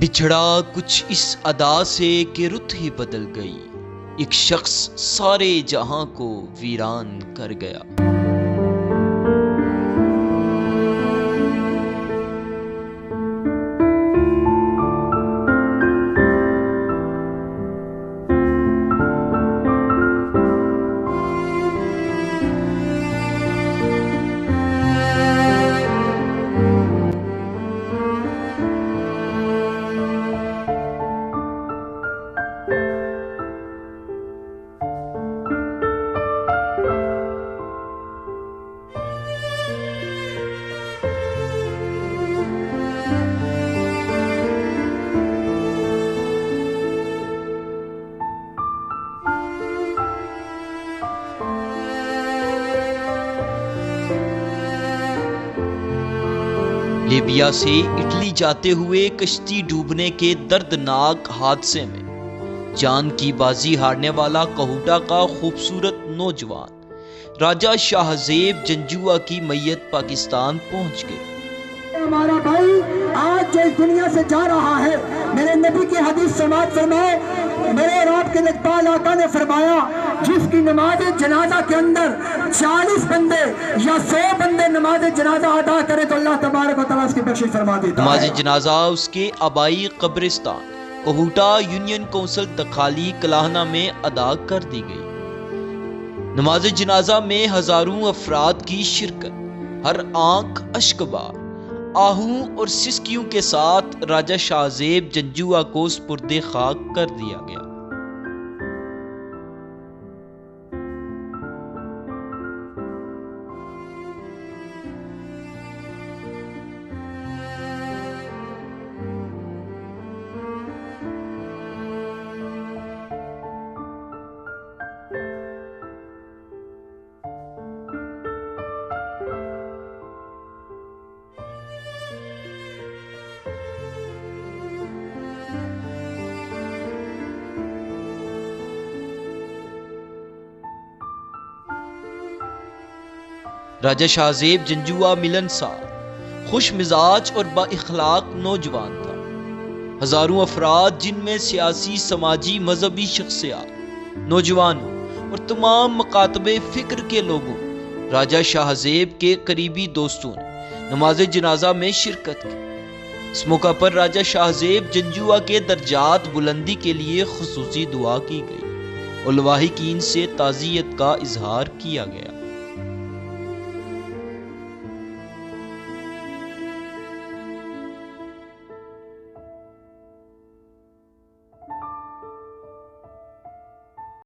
बिछड़ा कुछ इस अदा से कि रुत ही बदल गई, एक शख्स सारे जहां को वीरान कर गया। लीबिया से इटली जाते हुए कश्ती डूबने के दर्दनाक हादसे में जान की बाजी हारने वाला कहूटा का खूबसूरत नौजवान राजा शाहजेब जंजुआ की मैयत पाकिस्तान पहुंच गई। हमारा भाई आज जो इस दुनिया से जा रहा है, मेरे नबी की हदीस समाअत फरमाए, मेरे रब के नेकपाल आका ने फरमाया, जिसकी नमाज जनाजा के अंदर 40 बंदे या 100 बंदे नमाज जनाजा अदा करे तो अल्लाह तबारक व तआला उसकी बख्शिश फरमा देता है। नमाज जनाजा उसके आबाई कब्रिस्तान कहूटा यूनियन काउंसिल तखाली कलाहना में अदा कर दी गई। नमाज जनाजा में हजारों अफराद की शिरकत, हर आंख अश्कबार, आहू और सिसकियों के साथ राजा शाहजेब जंजुआ को सुपुर्दे खाक कर दिया गया। राजा शाहजेब जंजुआ मिलनसार, खुश मिजाज और बाइखलाक नौजवान था। हजारों अफराद जिनमें सियासी, समाजी, मजहबी शख्सियात, नौजवानों और तमाम मकातबे फिक्र के लोगों, राजा शाहजेब के करीबी दोस्तों ने नमाज जनाजा में शिरकत की। इस मौका पर राजा शाहजेब जंजुआ के दर्जात बुलंदी के लिए खुसूसी दुआ की गई और लवाहिकीन से ताज़ियत का इजहार किया गया।